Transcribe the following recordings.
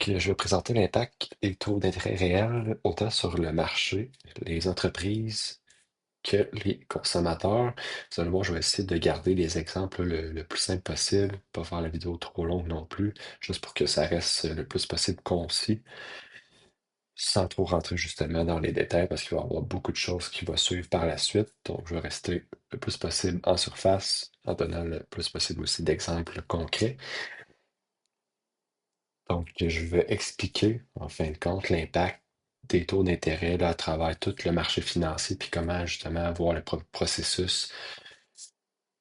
Je vais présenter l'impact des taux d'intérêt réels autant sur le marché, les entreprises que les consommateurs. Vous allez voir, je vais essayer de garder les exemples le plus simple possible, pas faire la vidéo trop longue non plus, juste pour que ça reste le plus possible concis, sans trop rentrer justement dans les détails, parce qu'il va y avoir beaucoup de choses qui vont suivre par la suite. Donc, je vais rester le plus possible en surface, en donnant le plus possible aussi d'exemples concrets. Donc, je vais expliquer, en fin de compte, l'impact des taux d'intérêt là, à travers tout le marché financier, puis comment justement avoir le processus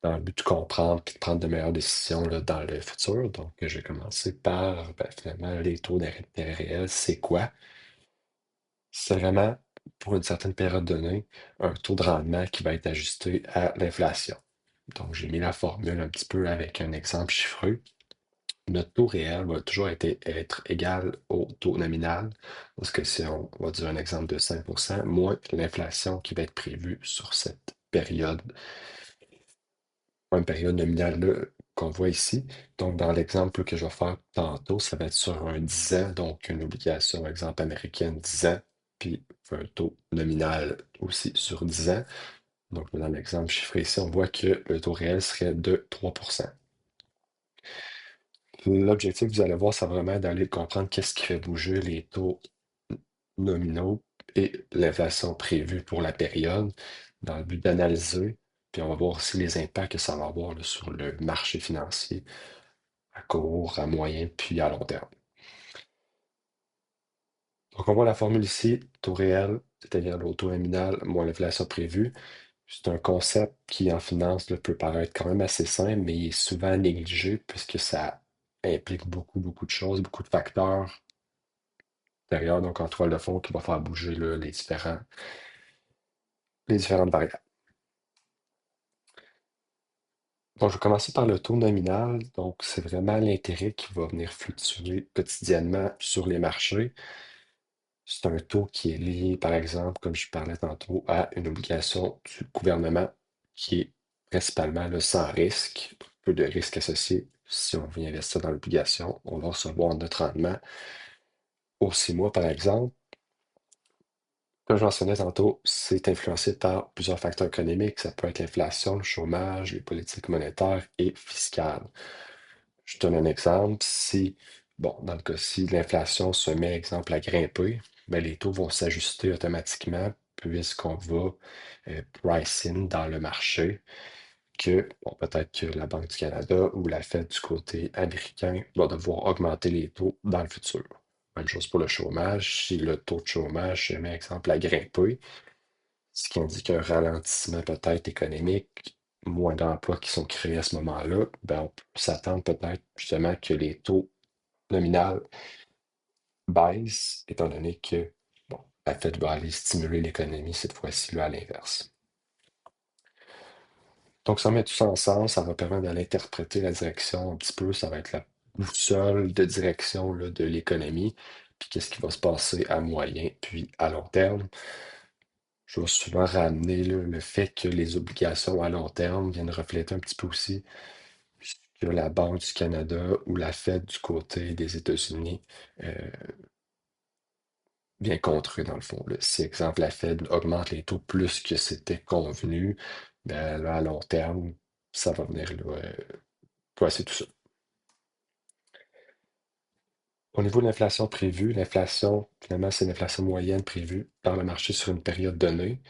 dans le but de comprendre et de prendre de meilleures décisions là, dans le futur. Donc, je vais commencer par finalement les taux d'intérêt réels. C'est quoi? C'est vraiment, pour une certaine période donnée, un taux de rendement qui va être ajusté à l'inflation. Donc, j'ai mis la formule un petit peu avec un exemple chiffré. Notre taux réel va toujours être égal au taux nominal, parce que si on va dire un exemple de 5%, moins l'inflation qui va être prévue sur cette période, une période nominale là, qu'on voit ici. Donc, dans l'exemple que je vais faire tantôt, ça va être sur un 10 ans, donc une obligation, exemple américaine, 10 ans, puis un taux nominal aussi sur 10 ans. Donc, dans l'exemple chiffré ici, on voit que le taux réel serait de 3%. L'objectif, vous allez voir, c'est vraiment d'aller comprendre qu'est-ce qui fait bouger les taux nominaux et l'inflation prévue pour la période dans le but d'analyser. Puis on va voir aussi les impacts que ça va avoir là, sur le marché financier à court, à moyen, puis à long terme. Donc on voit la formule ici, taux réel, c'est-à-dire le taux nominal moins l'inflation prévue. C'est un concept qui, en finance, là, peut paraître quand même assez simple, mais il est souvent négligé puisque ça implique beaucoup, beaucoup de choses, beaucoup de facteurs derrière, donc en toile de fond, qui va faire bouger là, les différentes variables. Bon, je vais commencer par le taux nominal. Donc, c'est vraiment l'intérêt qui va venir fluctuer quotidiennement sur les marchés. C'est un taux qui est lié, par exemple, comme je parlais tantôt, à une obligation du gouvernement qui est principalement là, sans risque, peu de risques associés. Si on vient investir dans l'obligation, on va recevoir notre rendement aux 6 mois, par exemple. Comme je mentionnais tantôt, c'est influencé par plusieurs facteurs économiques. Ça peut être l'inflation, le chômage, les politiques monétaires et fiscales. Je donne un exemple. Si, bon, dans le cas-ci, l'inflation se met, exemple, à grimper, ben, les taux vont s'ajuster automatiquement puisqu'on va price in dans le marché que, bon, peut-être que la Banque du Canada ou la Fed du côté américain va devoir augmenter les taux dans le futur. Même chose pour le chômage. Si le taux de chômage se met, exemple, à grimper, ce qui indique un ralentissement peut-être économique, moins d'emplois qui sont créés à ce moment-là, ben, on peut s'attendre peut-être justement que les taux nominaux baissent, étant donné que bon, la Fed va aller stimuler l'économie cette fois-ci là, à l'inverse. Donc, ça met tout ça ensemble, ça va permettre d'aller interpréter la direction un petit peu, ça va être la boussole de direction là, de l'économie, puis qu'est-ce qui va se passer à moyen puis à long terme. Je vais souvent ramener là, le fait que les obligations à long terme viennent refléter un petit peu aussi ce que la Banque du Canada ou la Fed du côté des États-Unis euh, vient contrer dans le fond, là. Si, exemple, la Fed augmente les taux plus que c'était convenu, ben, là, à long terme, ça va venir là, c'est tout ça. Au niveau de l'inflation prévue, l'inflation, finalement, c'est l'inflation moyenne prévue par le marché sur une période donnée.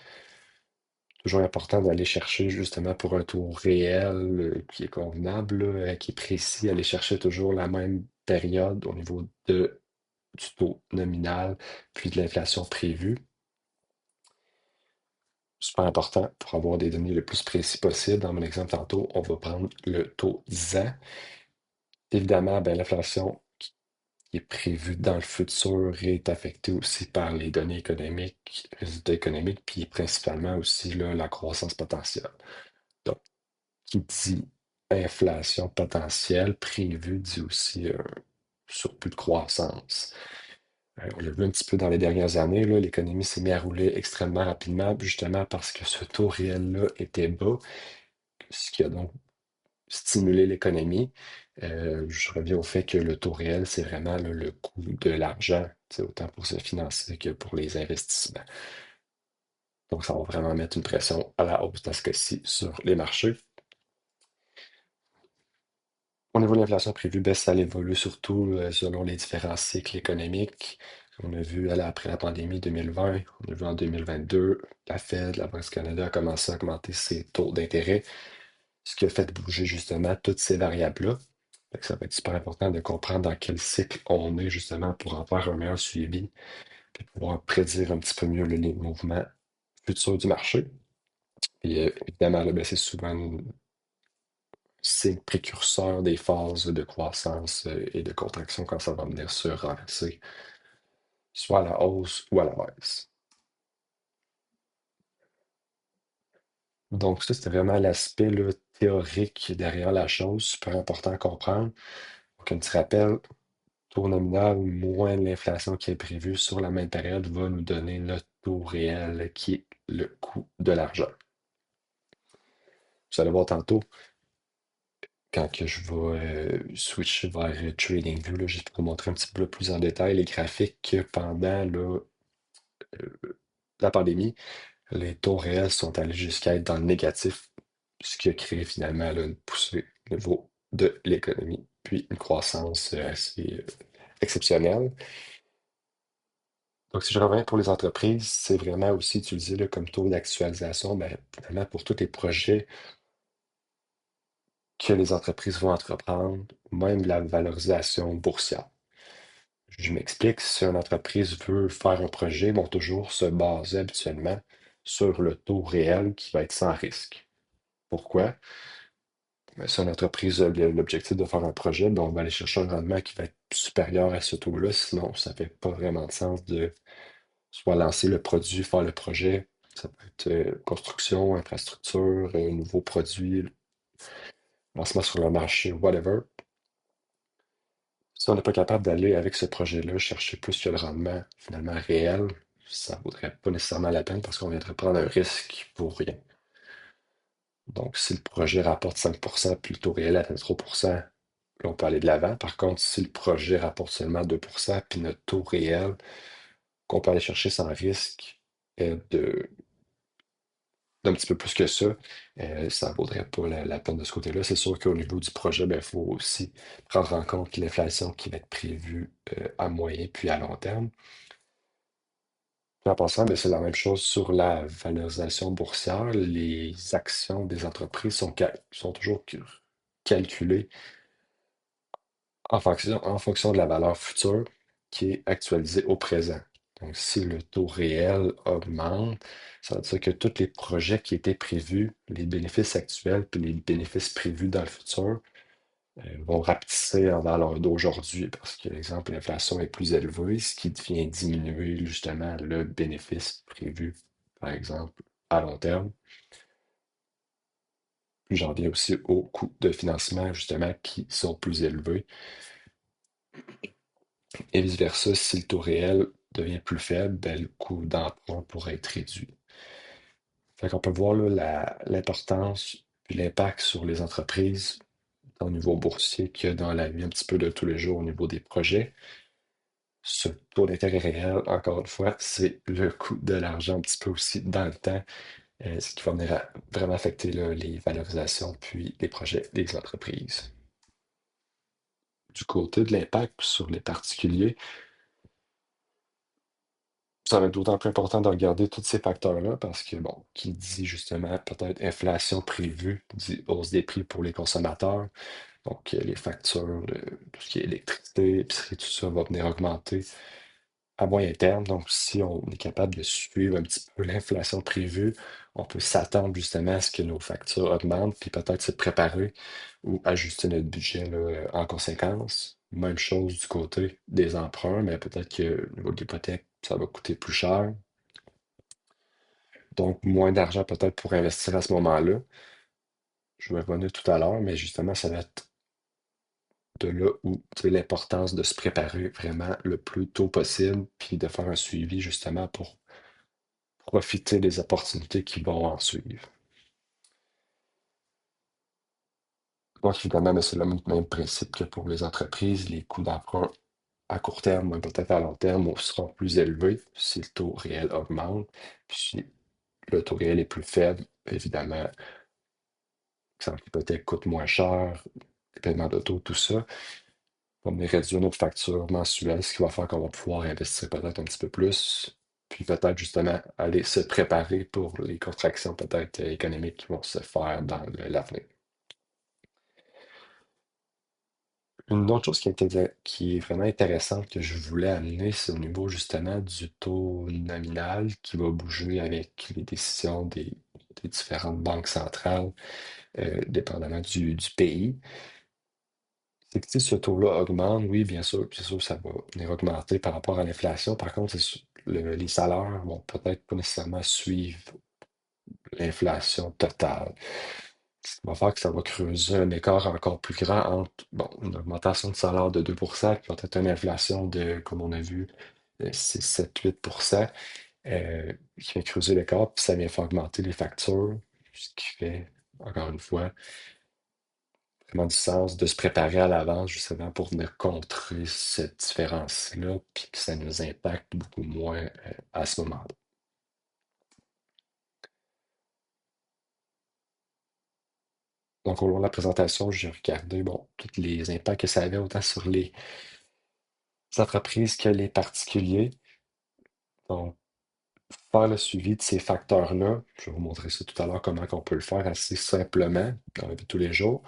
Toujours important d'aller chercher justement pour un taux réel qui est convenable, là, qui est précis, aller chercher toujours la même période au niveau du taux nominal, puis de l'inflation prévue. Super important pour avoir des données le plus précis possible. Dans mon exemple tantôt, on va prendre le taux 10 ans. Évidemment, ben, l'inflation qui est prévue dans le futur est affectée aussi par les données économiques, résultats économiques, puis principalement aussi là, la croissance potentielle. Donc, qui dit inflation potentielle prévue dit aussi surplus de croissance. On l'a vu un petit peu dans les dernières années, là, l'économie s'est mise à rouler extrêmement rapidement, justement parce que ce taux réel-là était bas, ce qui a donc stimuler l'économie. Je reviens au fait que le taux réel, c'est vraiment là, le coût de l'argent, tu sais, autant pour se financer que pour les investissements. Donc, ça va vraiment mettre une pression à la hausse dans ce cas-ci sur les marchés. Au niveau de l'inflation prévue, ben, ça évolue surtout selon les différents cycles économiques. On a vu après la pandémie 2020, on a vu en 2022, la Fed, la Banque du Canada a commencé à augmenter ses taux d'intérêt, ce qui a fait bouger justement toutes ces variables-là. Fait que ça va être super important de comprendre dans quel cycle on est justement pour en faire un meilleur suivi, puis pouvoir prédire un petit peu mieux les mouvements futurs du marché. Et évidemment, là, ben, c'est souvent signe précurseur des phases de croissance et de contraction quand ça va venir se renverser, soit à la hausse ou à la baisse. Donc ça, c'était vraiment l'aspect là, théorique derrière la chose, super important à comprendre. Donc, un petit rappel, taux nominal moins l'inflation qui est prévue sur la même période va nous donner le taux réel qui est le coût de l'argent. Vous allez voir tantôt, quand que je vais switcher vers TradingView, là, juste pour vous montrer un petit peu plus en détail les graphiques pendant là, la pandémie, les taux réels sont allés jusqu'à être dans le négatif, ce qui a créé finalement là, une poussée au niveau de l'économie, puis une croissance assez exceptionnelle. Donc, si je reviens pour les entreprises, c'est vraiment aussi utilisé là, comme taux d'actualisation, ben, finalement pour tous les projets que les entreprises vont entreprendre, même la valorisation boursière. Je m'explique, si une entreprise veut faire un projet, ils vont toujours se baser habituellement sur le taux réel qui va être sans risque. Pourquoi? Ben, si une entreprise a l'objectif de faire un projet, ben, on va aller chercher un rendement qui va être supérieur à ce taux-là, sinon ça ne fait pas vraiment de sens de soit lancer le produit, faire le projet. Ça peut être construction, infrastructure, nouveau produit, lancement sur le marché, whatever. Si on n'est pas capable d'aller avec ce projet-là chercher plus que le rendement finalement réel, ça ne vaudrait pas nécessairement la peine parce qu'on viendrait prendre un risque pour rien. Donc, si le projet rapporte 5% puis le taux réel atteint 3%, là, on peut aller de l'avant. Par contre, si le projet rapporte seulement 2% puis notre taux réel qu'on peut aller chercher sans risque est d'un petit peu plus que ça ne vaudrait pas la peine de ce côté-là. C'est sûr qu'au niveau du projet, il faut aussi prendre en compte l'inflation qui va être prévue à moyen puis à long terme. Puis en passant, ben, c'est la même chose sur la valorisation boursière. Les actions des entreprises sont toujours calculées en fonction de la valeur future qui est actualisée au présent. Donc, si le taux réel augmente, ça veut dire que tous les projets qui étaient prévus, les bénéfices actuels puis les bénéfices prévus dans le futur, vont rapetisser en valeur d'aujourd'hui parce que, exemple, l'inflation est plus élevée, ce qui vient diminuer justement le bénéfice prévu, par exemple, à long terme. Puis j'en viens aussi aux coûts de financement, justement, qui sont plus élevés. Et vice-versa, si le taux réel devient plus faible, ben, le coût d'emprunt pourrait être réduit. Fait qu'on peut voir là, l'importance puis l'impact sur les entreprises au niveau boursier qu'il y a dans la vie un petit peu de tous les jours au niveau des projets. Ce taux d'intérêt réel, encore une fois, c'est le coût de l'argent un petit peu aussi dans le temps, ce qui va venir vraiment affecter là, les valorisations puis les projets des entreprises. Du côté de l'impact sur les particuliers, ça va être d'autant plus important de regarder tous ces facteurs-là parce que, bon, qui dit justement peut-être inflation prévue, dit hausse des prix pour les consommateurs. Donc, les factures de tout ce qui est électricité, épicerie, tout ça va venir augmenter à moyen terme. Donc, si on est capable de suivre un petit peu l'inflation prévue, on peut s'attendre justement à ce que nos factures augmentent, puis peut-être se préparer ou ajuster notre budget là, en conséquence. Même chose du côté des emprunts, mais peut-être que au niveau de l'hypothèque, ça va coûter plus cher. Donc, moins d'argent peut-être pour investir à ce moment-là. Je vais revenir tout à l'heure, mais justement, ça va être de là où tu sais, l'importance de se préparer vraiment le plus tôt possible, puis de faire un suivi justement pour profiter des opportunités qui vont en suivre. Donc, évidemment, mais c'est le même principe que pour les entreprises. Les coûts d'emprunt à court terme, même peut-être à long terme, seront plus élevés si le taux réel augmente. Puis si le taux réel est plus faible, évidemment, exemple, l'hypothèque coûte moins cher, les paiements d'auto, tout ça. On va réduire notre facture mensuelle, ce qui va faire qu'on va pouvoir investir peut-être un petit peu plus, puis peut-être justement aller se préparer pour les contractions peut-être économiques qui vont se faire dans l'avenir. Une autre chose qui est vraiment intéressante que je voulais amener, c'est au niveau justement du taux nominal qui va bouger avec les décisions des différentes banques centrales, dépendamment du pays. C'est que si ce taux-là augmente, oui, bien sûr, ça va venir augmenter par rapport à l'inflation. Par contre, les salaires vont peut-être pas nécessairement suivre l'inflation totale. Ce qui va faire que ça va creuser un écart encore plus grand entre bon, une augmentation de salaire de 2%, puis peut-être une inflation de, comme on a vu, 6, 7, 8%, qui vient creuser l'écart, puis ça vient faire augmenter les factures, ce qui fait, encore une fois, vraiment du sens de se préparer à l'avance, justement, pour venir contrer cette différence-là, puis que ça nous impacte beaucoup moins à ce moment-là. Donc, au long de la présentation, j'ai regardé bon, tous les impacts que ça avait autant sur les entreprises que les particuliers. Donc, faire le suivi de ces facteurs-là, je vais vous montrer ça tout à l'heure, comment on peut le faire assez simplement dans la vie de tous les jours.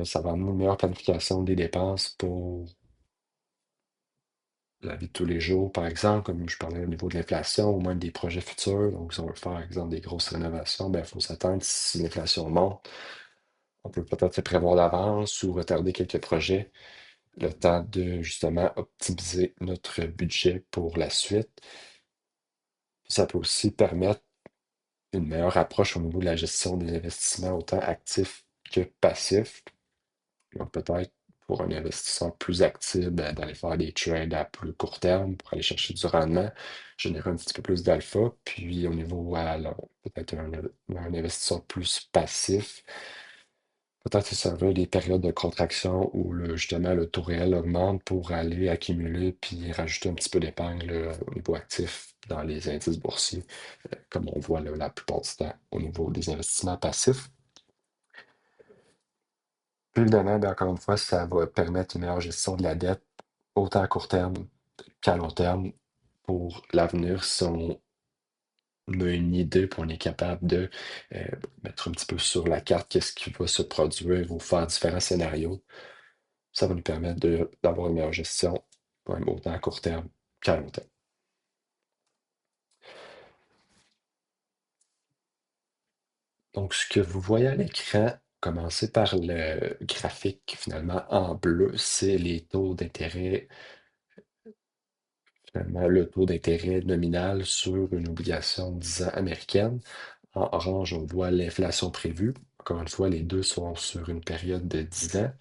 Ça va amener une meilleure planification des dépenses pour la vie de tous les jours, par exemple, comme je parlais au niveau de l'inflation ou même des projets futurs. Donc, si on veut faire, par exemple, des grosses rénovations, ben, il faut s'attendre si l'inflation monte. On peut peut-être se prévoir d'avance ou retarder quelques projets, le temps de justement optimiser notre budget pour la suite. Ça peut aussi permettre une meilleure approche au niveau de la gestion des investissements, autant actifs que passifs. Donc, peut-être pour un investisseur plus actif, ben, d'aller faire des trades à plus court terme pour aller chercher du rendement, générer un petit peu plus d'alpha. Puis, au niveau peut-être un investisseur plus passif, peut-être se servir des périodes de contraction où justement le taux réel augmente pour aller accumuler puis rajouter un petit peu d'épargne là, au niveau actif dans les indices boursiers, comme on voit là, la plupart du temps au niveau des investissements passifs. Puis évidemment, ben, encore une fois, ça va permettre une meilleure gestion de la dette, autant à court terme qu'à long terme, pour l'avenir, si on a une idée, puis on est capable de euh, mettre un petit peu sur la carte qu'est-ce qui va se produire ou faire différents scénarios. Ça va nous permettre d'avoir une meilleure gestion, quand même autant à court terme qu'à long terme. Donc, ce que vous voyez à l'écran, commencer par le graphique finalement en bleu, c'est les taux d'intérêt, finalement le taux d'intérêt nominal sur une obligation de 10 ans américaine. En orange, on voit l'inflation prévue. Encore une fois, les deux sont sur une période de 10 ans.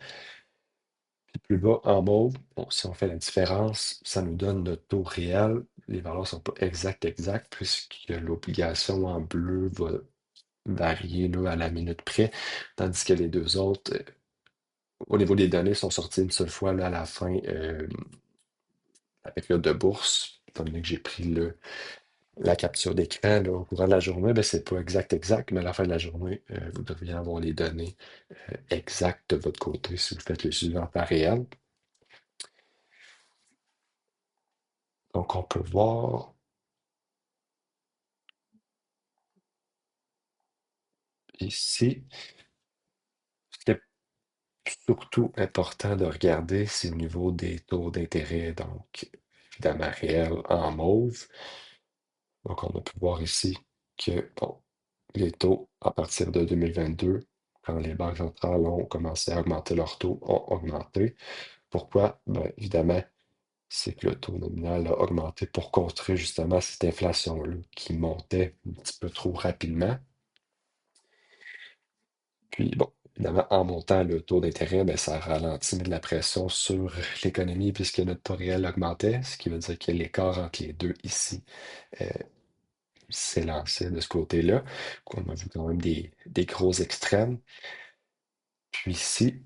Puis plus bas, en mauve, bon, si on fait la différence, ça nous donne notre taux réel. Les valeurs ne sont pas exactes, puisque l'obligation en bleu va varier là, à la minute près, tandis que les deux autres, au niveau des données, sont sorties une seule fois là, à la fin, la période de bourse. Étant donné que j'ai pris la capture d'écran là, au courant de la journée, ben, c'est pas exact, mais à la fin de la journée, vous devriez avoir les données exactes de votre côté si vous faites le suivi en temps réel. Donc, on peut voir ici, ce qui est surtout important de regarder, c'est au niveau des taux d'intérêt, donc évidemment réel en mauve. Donc, on a pu voir ici que bon, les taux, à partir de 2022, quand les banques centrales ont commencé à augmenter leurs taux, ont augmenté. Pourquoi? Ben, évidemment, c'est que le taux nominal a augmenté pour contrer justement cette inflation-là qui montait un petit peu trop rapidement. Puis, bon, évidemment, en montant le taux d'intérêt, ben, ça ralentit de la pression sur l'économie puisque notre taux réel augmentait, ce qui veut dire que l'écart entre les deux ici euh, s'élançait de ce côté-là. On a vu quand même des gros extrêmes. Puis ici,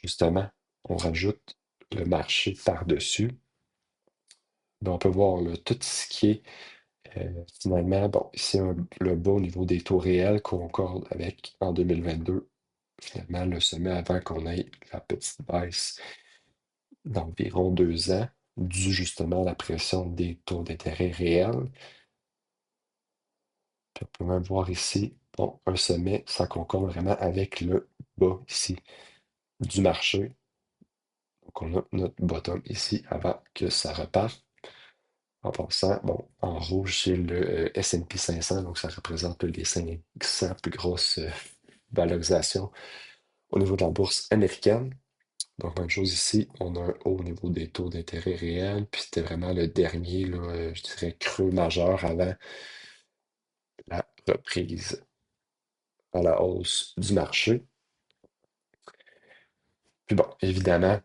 justement, on rajoute le marché par-dessus. Ben, on peut voir là, tout ce qui est finalement, bon, ici le bas au niveau des taux réels concorde avec en 2022, finalement, le sommet avant qu'on ait la petite baisse d'environ 2 ans, dû justement à la pression des taux d'intérêt réels. Puis on peut même voir ici, bon, un sommet, ça concorde vraiment avec le bas ici du marché. Donc on a notre bottom ici avant que ça reparte. En passant, bon, en rouge, c'est le S&P 500, donc ça représente les 500 plus grosses valorisations au niveau de la bourse américaine. Donc, même chose ici, on a un haut au niveau des taux d'intérêt réels, puis c'était vraiment le dernier, là, je dirais, creux majeur avant la reprise à la hausse du marché. Puis bon, évidemment,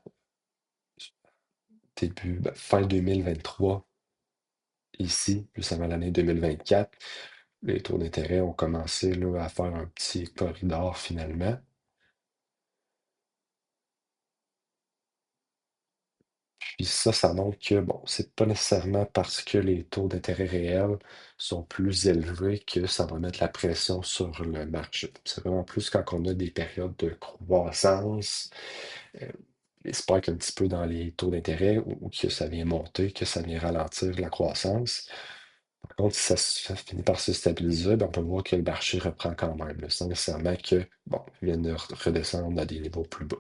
fin 2023, ici, plus avant l'année 2024, les taux d'intérêt ont commencé là, à faire un petit corridor finalement. Puis ça montre que, bon, c'est pas nécessairement parce que les taux d'intérêt réels sont plus élevés que ça va mettre la pression sur le marché. C'est vraiment plus quand on a des périodes de croissance, euh, les spikes un petit peu dans les taux d'intérêt ou que ça vient monter, que ça vient ralentir la croissance. Par contre, si ça finit par se stabiliser, ben, on peut voir que le marché reprend quand même, là, sans nécessairement que, bon, il vienne de redescendre à des niveaux plus bas.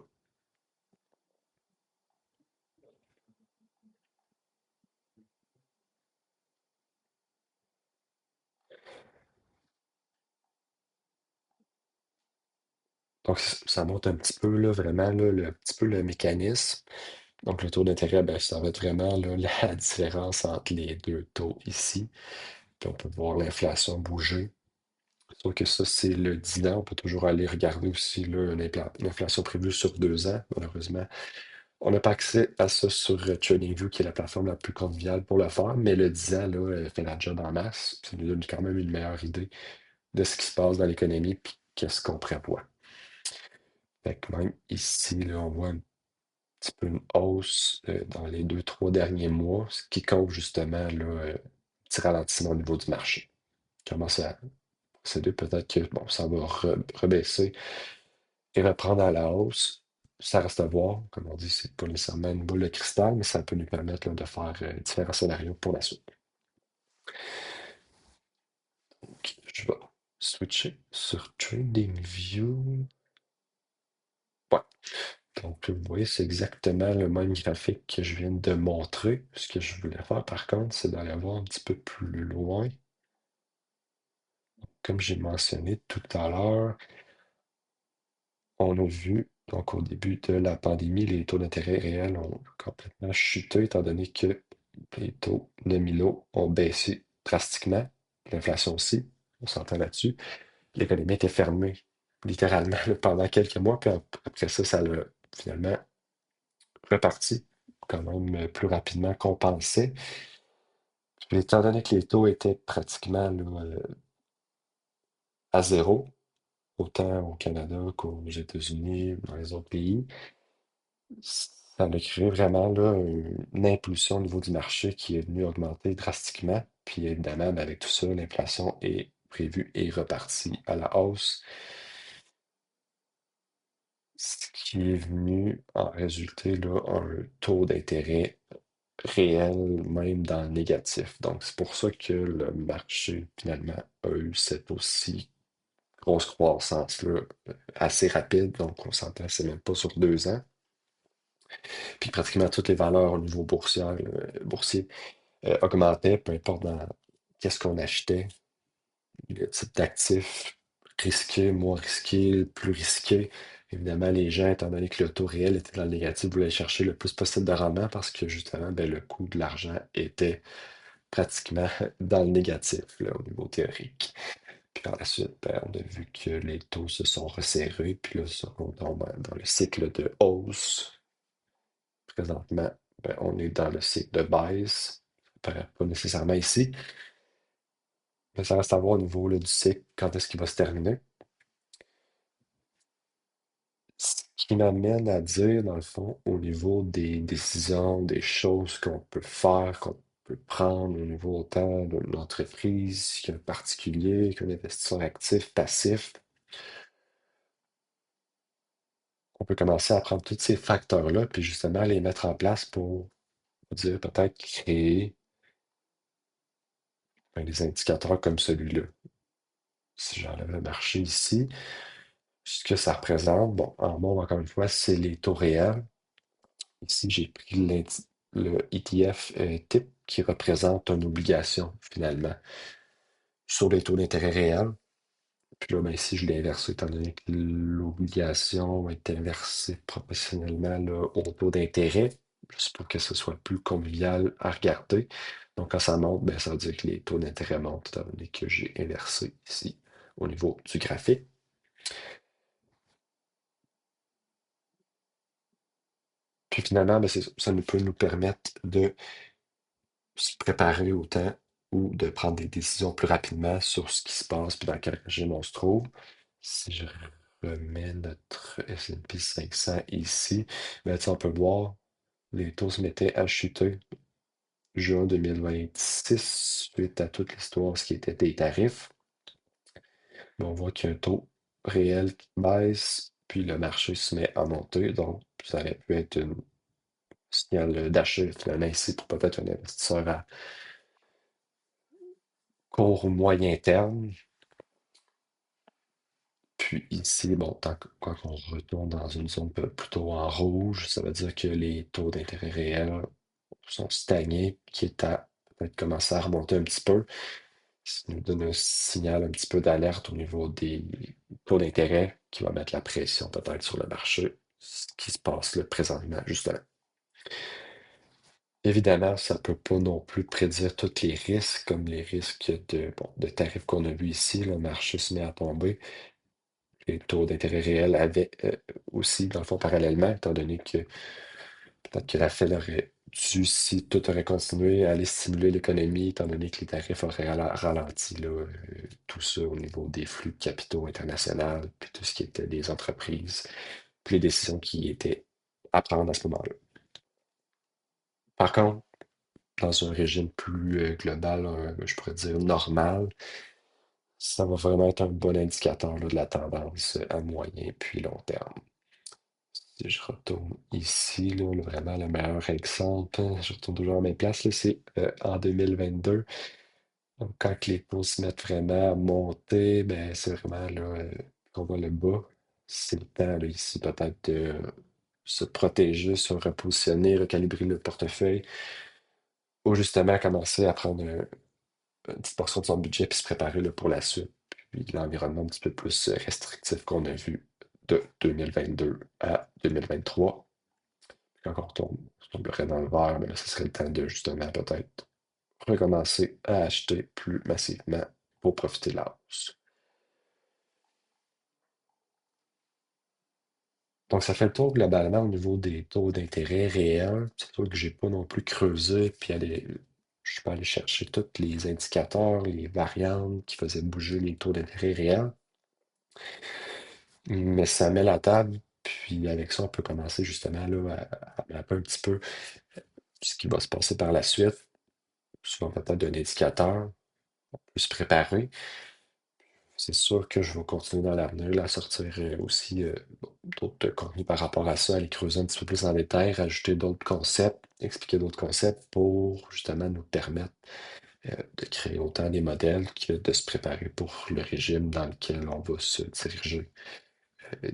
Donc, ça montre un petit peu, là, vraiment, là, un petit peu le mécanisme. Donc, le taux d'intérêt, ben, ça va être vraiment là, la différence entre les deux taux ici. Puis, on peut voir l'inflation bouger. Sauf que ça, c'est le 10 ans. On peut toujours aller regarder aussi là, l'inflation prévue sur 2 ans. Malheureusement, on n'a pas accès à ça sur TradingView, qui est la plateforme la plus conviviale pour le faire. Mais le 10 ans, là, fait la job en masse. Ça nous donne quand même une meilleure idée de ce qui se passe dans l'économie puis qu'est-ce qu'on prévoit. Fait que même ici, là, on voit un petit peu une hausse dans les 2, 3 derniers mois, ce qui cause justement là, petit ralentissement au niveau du marché. Commence à procéder, peut-être que bon, ça va rebaisser et reprendre à la hausse. Ça reste à voir. Comme on dit, c'est pas nécessairement une boule de cristal, mais ça peut nous permettre là, de faire différents scénarios pour la suite. Donc, je vais switcher sur TradingView. Ouais. Donc, vous voyez, c'est exactement le même graphique que je viens de montrer. Ce que je voulais faire, par contre, c'est d'aller voir un petit peu plus loin. Comme j'ai mentionné tout à l'heure, on a vu, donc au début de la pandémie, les taux d'intérêt réels ont complètement chuté, étant donné que les taux nominaux ont baissé drastiquement. L'inflation aussi, on s'entend là-dessus. L'économie était fermée, littéralement, là, pendant quelques mois, puis après ça, ça l'a finalement reparti quand même plus rapidement qu'on pensait. Puis, étant donné que les taux étaient pratiquement là, à zéro, autant au Canada qu'aux États-Unis, dans les autres pays, ça a créé vraiment là, une impulsion au niveau du marché qui est venue augmenter drastiquement. Puis évidemment, ben, avec tout ça, l'inflation est prévue et repartie à la hausse, ce qui est venu en résulter là, un taux d'intérêt réel, même dans le négatif. Donc, c'est pour ça que le marché, finalement, a eu cette aussi grosse croissance-là, assez rapide. Donc, on s'entend, c'est même pas sur 2 ans. Puis, pratiquement toutes les valeurs au niveau boursier augmentaient, peu importe dans qu'est-ce qu'on achetait, le type d'actif risqué, moins risqué, plus risqué. Évidemment, les gens, étant donné que le taux réel était dans le négatif, voulaient chercher le plus possible de rendement parce que justement, ben, le coût de l'argent était pratiquement dans le négatif là, au niveau théorique. Puis par la suite, ben, on a vu que les taux se sont resserrés, puis là, on tombe dans le cycle de hausse. Présentement, ben, on est dans le cycle de baisse. Ça paraît pas nécessairement ici, mais ça reste à voir au niveau là, du cycle, quand est-ce qu'il va se terminer. qui m'amène à dire, dans le fond, au niveau des décisions, des choses qu'on peut faire, qu'on peut prendre au niveau autant de l'entreprise qu'un particulier, qu'un investisseur actif, passif, on peut commencer à prendre tous ces facteurs-là, puis justement les mettre en place pour dire peut-être créer des indicateurs comme celui-là. Si j'enlève le marché ici, ce que ça représente, bon, en mauve, encore une fois, c'est les taux réels. Ici, j'ai pris le ETF type qui représente une obligation, finalement, sur les taux d'intérêt réels. Puis là, ben, ici, je l'ai inversé, étant donné que l'obligation est inversée proportionnellement là, au taux d'intérêt, juste pour que ce soit plus convivial à regarder. Donc, quand ça monte, ben, ça veut dire que les taux d'intérêt montent, étant donné que j'ai inversé ici au niveau du graphique. Puis finalement, ben, ça nous peut nous permettre de se préparer au temps ou de prendre des décisions plus rapidement sur ce qui se passe puis dans quel régime on se trouve. Si je remets notre S&P 500 ici, ben, tu sais, on peut voir les taux se mettaient à chuter juin 2026 suite à toute l'histoire, ce qui était des tarifs. Mais on voit qu'il y a un taux réel qui baisse, puis le marché se met à monter. Donc, ça aurait pu être un signal d'achat finalement ici pour peut-être un investisseur à court ou moyen terme. Puis ici, bon, quand on retourne dans une zone plutôt en rouge, ça veut dire que les taux d'intérêt réels sont stagnés, qui est à peut-être commencer à remonter un petit peu. Ça nous donne un signal un petit peu d'alerte au niveau des taux d'intérêt qui va mettre la pression peut-être sur le marché, ce qui se passe là présentement, justement. Évidemment, ça ne peut pas non plus prédire tous les risques, comme les risques de tarifs qu'on a vus ici. Le marché se met à tomber. Les taux d'intérêt réels avaient aussi, dans le fond, parallèlement, étant donné que peut-être que la Fed aurait dû, si tout aurait continué, aller stimuler l'économie, étant donné que les tarifs auraient ralenti là, tout ça au niveau des flux de capitaux internationaux, puis tout ce qui était des entreprises, puis les décisions qui étaient à prendre à ce moment-là. Par contre, dans un régime plus global, je pourrais dire normal, ça va vraiment être un bon indicateur là, de la tendance à moyen puis long terme. Si je retourne ici, là, vraiment le meilleur exemple, je retourne toujours à la même place, là, c'est en 2022. Donc, quand les taux se mettent vraiment à monter, ben, c'est vraiment là qu'on voit le bas. C'est le temps là, ici peut-être de se protéger, se repositionner, recalibrer le portefeuille, ou justement commencer à prendre une petite portion de son budget puis se préparer là, pour la suite. Puis l'environnement un petit peu plus restrictif qu'on a vu de 2022 à 2023. Quand on tomberait dans le vert, ben là, ce serait le temps de justement peut-être recommencer à acheter plus massivement pour profiter de la hausse. Donc, ça fait le tour globalement au niveau des taux d'intérêt réels. C'est sûr que j'ai pas non plus creusé, puis je suis pas allé chercher tous les indicateurs, les variantes qui faisaient bouger les taux d'intérêt réels. Mais ça met la table, puis avec ça, on peut commencer justement là, à mapper un petit peu ce qui va se passer par la suite. Souvent peut-être d'un indicateur, on peut se préparer. C'est sûr que je vais continuer dans l'avenir là, à sortir aussi bon, d'autres contenus par rapport à ça, aller creuser un petit peu plus en détail, rajouter d'autres concepts, expliquer d'autres concepts pour justement nous permettre de créer autant des modèles que de se préparer pour le régime dans lequel on va se diriger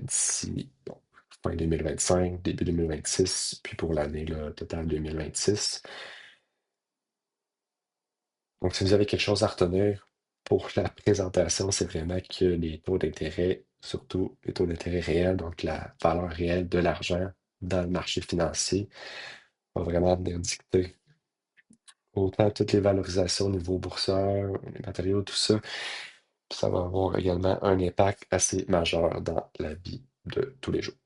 d'ici bon, fin 2025, début 2026, puis pour l'année là, totale 2026. Donc, si vous avez quelque chose à retenir pour la présentation, c'est vraiment que les taux d'intérêt, surtout les taux d'intérêt réels, donc la valeur réelle de l'argent dans le marché financier, va vraiment venir dicter autant toutes les valorisations au niveau boursier, les matériaux, tout ça. Puis ça va avoir également un impact assez majeur dans la vie de tous les jours.